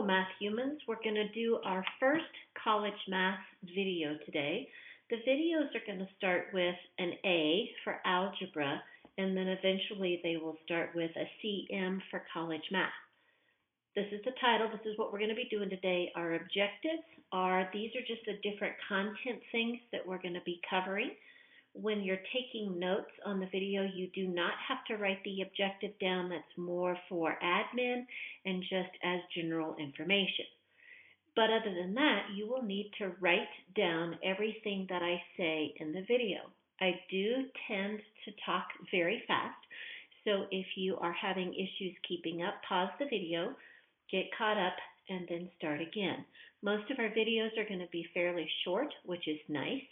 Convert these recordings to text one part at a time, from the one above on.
math humans. We're going to do our first college math video today. The videos are going to start with an A for algebra, and then eventually they will start with a CM for college math. This is the title. This is what we're going to be doing today. Our objectives are, these are just the different content things that we're going to be covering. When you're taking notes on the video, you do not have to write the objective down. That's more for admin and just as general information. But other than that, you will need to write down everything that I say in the video. I do tend to talk very fast, so if you are having issues keeping up, pause the video, get caught up, and then start again. Most of our videos are going to be fairly short, which is nice.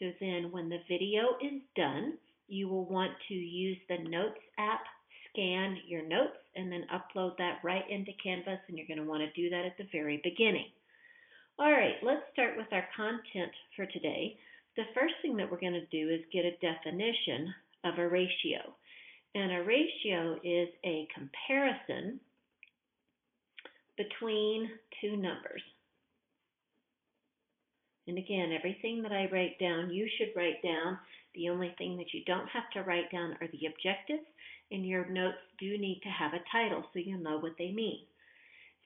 So then when the video is done, you will want to use the Notes app, scan your notes, and then upload that right into Canvas, and you're going to want to do that at the very beginning. All right, let's start with our content for today. The first thing that we're going to do is get a definition of a ratio. And a ratio is a comparison between two numbers. And again, everything that I write down, you should write down. The only thing that you don't have to write down are the objectives, and your notes do need to have a title so you'll know what they mean.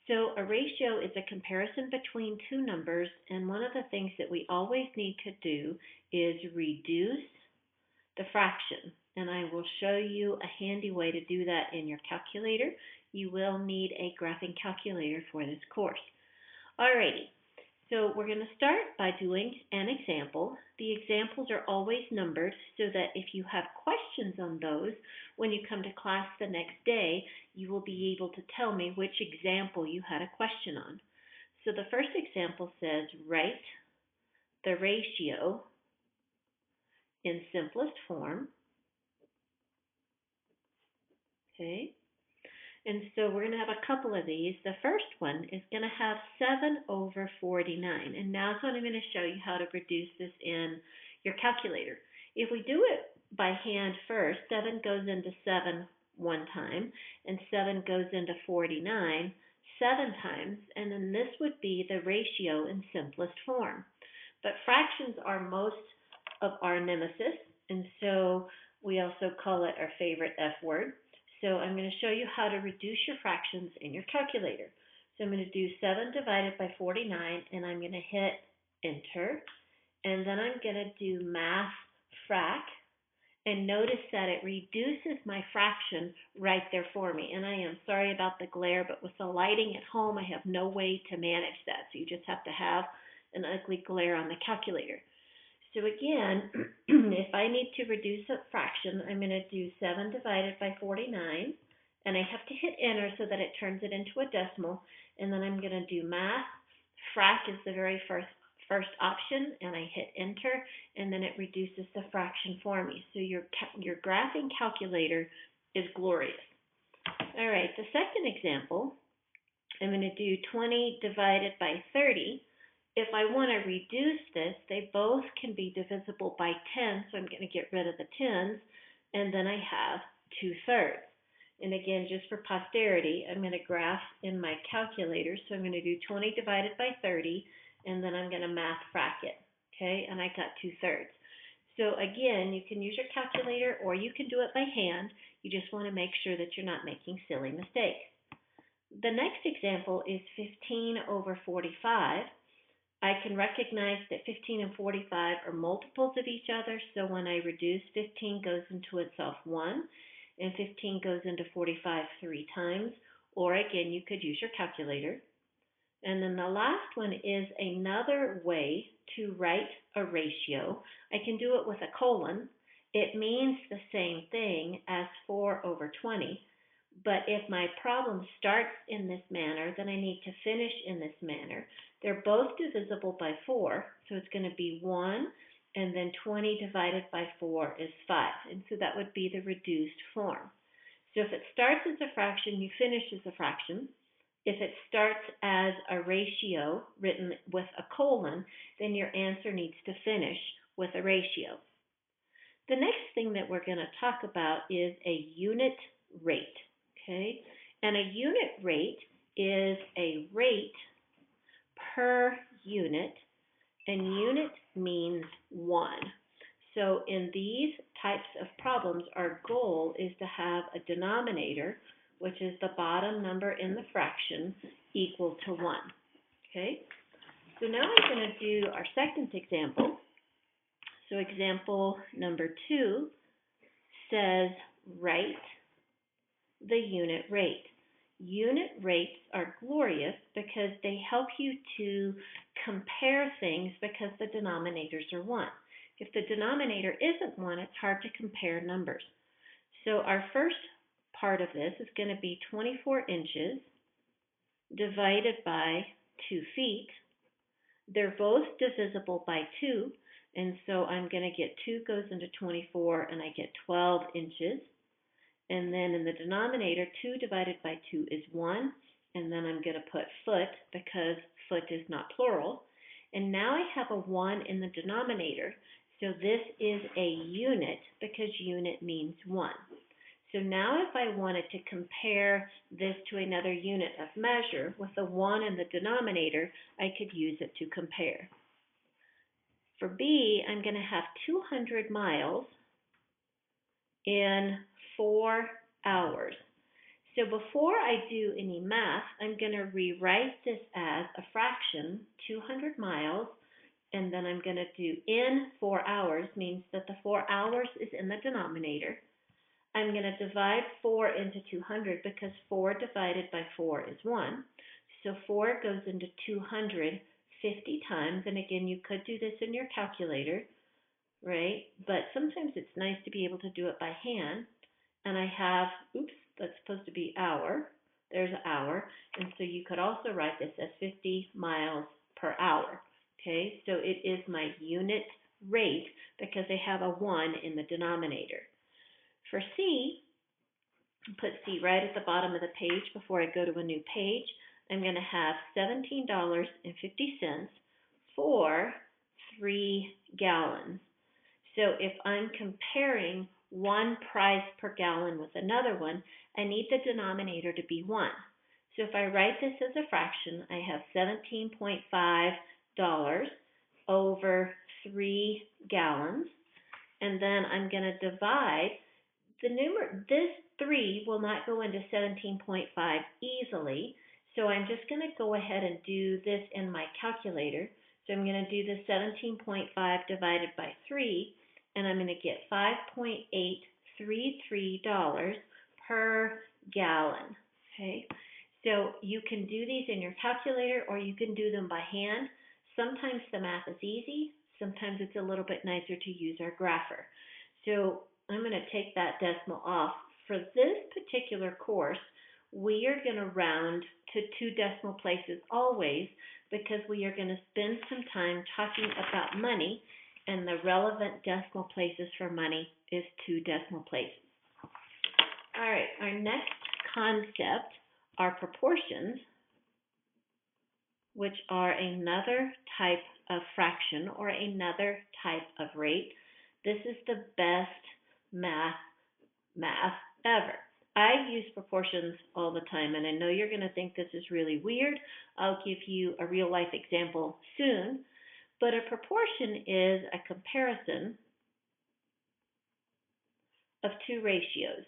So a ratio is a comparison between two numbers, and one of the things that we always need to do is reduce the fraction. And I will show you a handy way to do that in your calculator. You will need a graphing calculator for this course. Alrighty. So we're going to start by doing an example. The examples are always numbered so that if you have questions on those, when you come to class the next day, you will be able to tell me which example you had a question on. So the first example says, write the ratio in simplest form. Okay. And so we're going to have a couple of these. The first one is going to have 7/49. And now is when I'm going to show you how to reduce this in your calculator. If we do it by hand first, 7 goes into 7 one time, and 7 goes into 49 7 times, and then this would be the ratio in simplest form. But fractions are most of our nemesis, and so we also call it our favorite F word. So I'm going to show you how to reduce your fractions in your calculator. So I'm going to do 7 divided by 49, and I'm going to hit enter. And then I'm going to do math frac. And notice that it reduces my fraction right there for me. And I am sorry about the glare, but with the lighting at home, I have no way to manage that. So you just have to have an ugly glare on the calculator. So again, if I need to reduce a fraction, I'm going to do 7 divided by 49, and I have to hit enter so that it turns it into a decimal, and then I'm going to do math. Frac is the very first option, and I hit enter, and then it reduces the fraction for me. So your graphing calculator is glorious. All right, the second example, I'm going to do 20 divided by 30. If I want to reduce this, they both can be divisible by 10, so I'm going to get rid of the 10s, and then I have 2/3. And again, just for posterity, I'm going to graph in my calculator, so I'm going to do 20 divided by 30, and then I'm going to math frac it, okay, and I got 2/3. So again, you can use your calculator or you can do it by hand. You just want to make sure that you're not making silly mistakes. The next example is 15/45. I can recognize that 15 and 45 are multiples of each other, so when I reduce, 15 goes into itself 1, and 15 goes into 45 3 times, or again, you could use your calculator. And then the last one is another way to write a ratio. I can do it with a colon. It means the same thing as 4/20. But if my problem starts in this manner, then I need to finish in this manner. They're both divisible by 4, so it's going to be 1, and then 20 divided by 4 is 5. And so that would be the reduced form. So if it starts as a fraction, you finish as a fraction. If it starts as a ratio written with a colon, then your answer needs to finish with a ratio. The next thing that we're going to talk about is a unit rate. Okay, and a unit rate is a rate per unit, and unit means one. So in these types of problems, our goal is to have a denominator, which is the bottom number in the fraction, equal to 1. Okay? So now I'm going to do our second example. So example number 2 says write the unit rate. Unit rates are glorious because they help you to compare things because the denominators are 1. If the denominator isn't 1, it's hard to compare numbers. So our first part of this is going to be 24 inches divided by 2 feet. They're both divisible by 2, and so I'm going to get 2 goes into 24, and I get 12 inches. And then in the denominator, 2 divided by 2 is 1, and then I'm going to put foot because foot is not plural. And now I have a 1 in the denominator, so this is a unit because unit means 1. So now if I wanted to compare this to another unit of measure with a 1 in the denominator, I could use it to compare. For B, I'm going to have 200 miles in 4 hours. So before I do any math, I'm going to rewrite this as a fraction, 200 miles, and then I'm going to do in 4 hours, means that the 4 hours is in the denominator. I'm going to divide 4 into 200 because 4 divided by 4 is 1. So 4 goes into 200 50 times, and again, you could do this in your calculator, right? But sometimes it's nice to be able to do it by hand. And I have, oops, that's supposed to be hour. There's an hour. And so you could also write this as 50 miles per hour. Okay, so it is my unit rate because I have a 1 in the denominator. For C, put C right at the bottom of the page before I go to a new page. I'm going to have $17.50 for 3 gallons. So if I'm comparing one price per gallon with another one, I need the denominator to be 1. So if I write this as a fraction, I have $17.5 over 3 gallons. And then I'm going to divide this 3 will not go into 17.5 easily. So I'm just going to go ahead and do this in my calculator. So I'm going to do the 17.5 divided by 3, and I'm going to get $5.833 per gallon. Okay, so you can do these in your calculator or you can do them by hand. Sometimes the math is easy. Sometimes it's a little bit nicer to use our grapher. So I'm going to take that decimal off. For this particular course, we are going to round to 2 decimal places always because we are going to spend some time talking about money, and the relevant decimal places for money is 2 decimal places. All right, our next concept are proportions, which are another type of fraction or another type of rate. This is the best math ever. I use proportions all the time, and I know you're going to think this is really weird. I'll give you a real life example soon, but a proportion is a comparison of 2 ratios,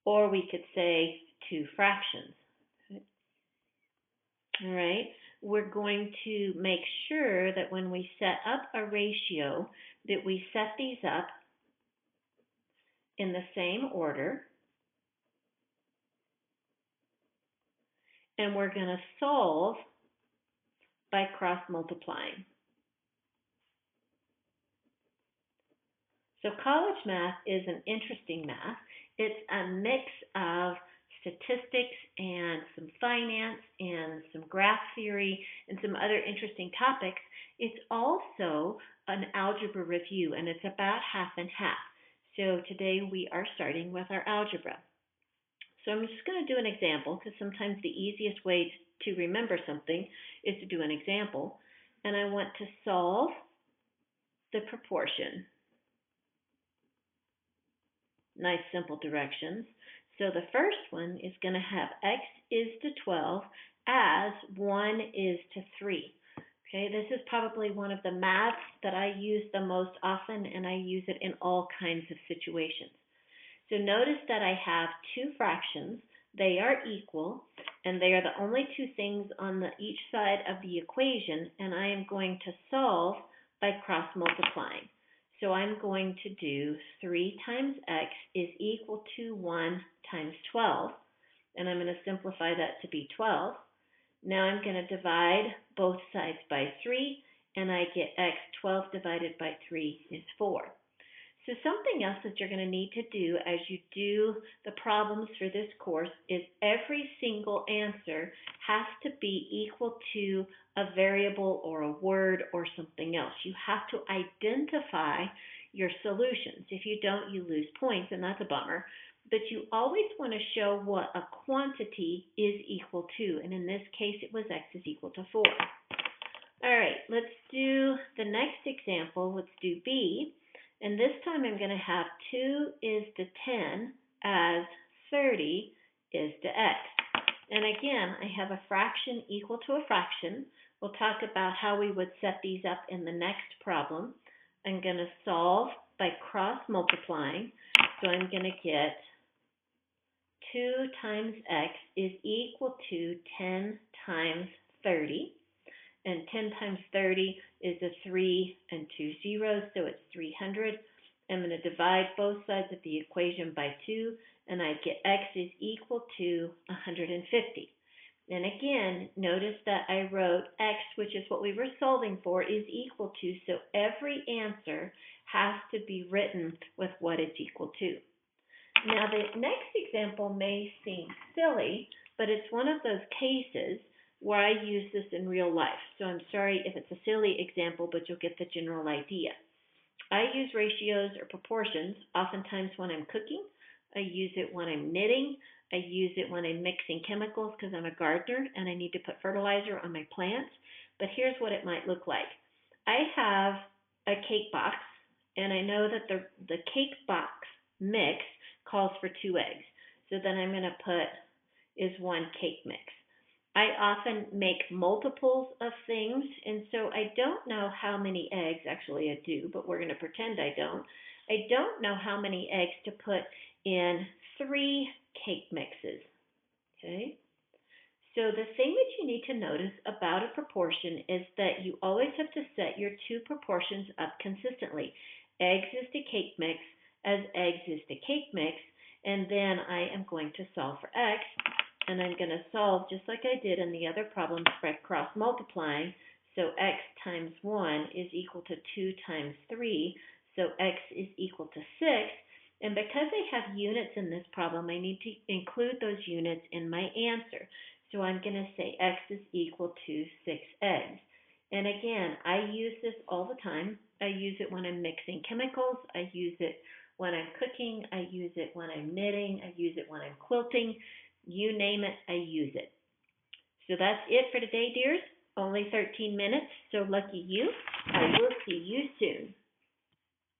or we could say 2 fractions. All right, we're going to make sure that when we set up a ratio, that we set these up in the same order, and we're going to solve by cross multiplying. So college math is an interesting math. It's a mix of statistics and some finance and some graph theory and some other interesting topics. It's also an algebra review, and it's about half and half. So today we are starting with our algebra. So I'm just going to do an example because sometimes the easiest way to remember something is to do an example. And I want to solve the proportion. Nice simple directions. So the first one is going to have x is to 12 as 1 is to 3. Okay, this is probably one of the maths that I use the most often, and I use it in all kinds of situations. So notice that I have two fractions. They are equal, and they are the only two things on each side of the equation, and I am going to solve by cross multiplying. So I'm going to do 3 times x is equal to 1 times 12, and I'm going to simplify that to be 12. Now I'm going to divide both sides by 3, and I get x. 12 divided by 3 is 4. So something else that you're going to need to do as you do the problems for this course is every single answer has to be equal to a variable or a word or something else. You have to identify your solutions. If you don't, you lose points, and that's a bummer. But you always want to show what a quantity is equal to, and in this case it was x is equal to 4. All right, let's do the next example. Let's do B. And this time I'm going to have 2 is to 10 as 30 is to x. And again, I have a fraction equal to a fraction. We'll talk about how we would set these up in the next problem. I'm going to solve by cross multiplying. So I'm going to get 2 times x is equal to 10 times 30. And 10 times 30 is a 3 and 2 zeros, so it's 300. I'm going to divide both sides of the equation by 2, and I get x is equal to 150. And again, notice that I wrote x, which is what we were solving for, is equal to, so every answer has to be written with what it's equal to. Now, the next example may seem silly, but it's one of those cases where I use this in real life. So I'm sorry if it's a silly example, but you'll get the general idea. I use ratios or proportions oftentimes when I'm cooking. I use it when I'm knitting. I use it when I'm mixing chemicals because I'm a gardener and I need to put fertilizer on my plants. But here's what it might look like. I have a cake box, and I know that the cake box mix calls for 2 eggs. So then I'm going to put is 1 cake mix. I often make multiples of things, and so I don't know how many eggs, actually I do, but we're going to pretend I don't. I don't know how many eggs to put in 3 cake mixes, okay? So the thing that you need to notice about a proportion is that you always have to set your 2 proportions up consistently. Eggs is to cake mix as eggs is to cake mix, and then I am going to solve for x. And I'm going to solve just like I did in the other problems by cross multiplying. So x times 1 is equal to 2 times 3. So x is equal to 6. And because I have units in this problem, I need to include those units in my answer. So I'm going to say x is equal to 6 eggs. And again, I use this all the time. I use it when I'm mixing chemicals. I use it when I'm cooking. I use it when I'm knitting. I use it when I'm quilting. You name it, I use it. So that's it for today, dears. Only 13 minutes, so lucky you. I will see you soon.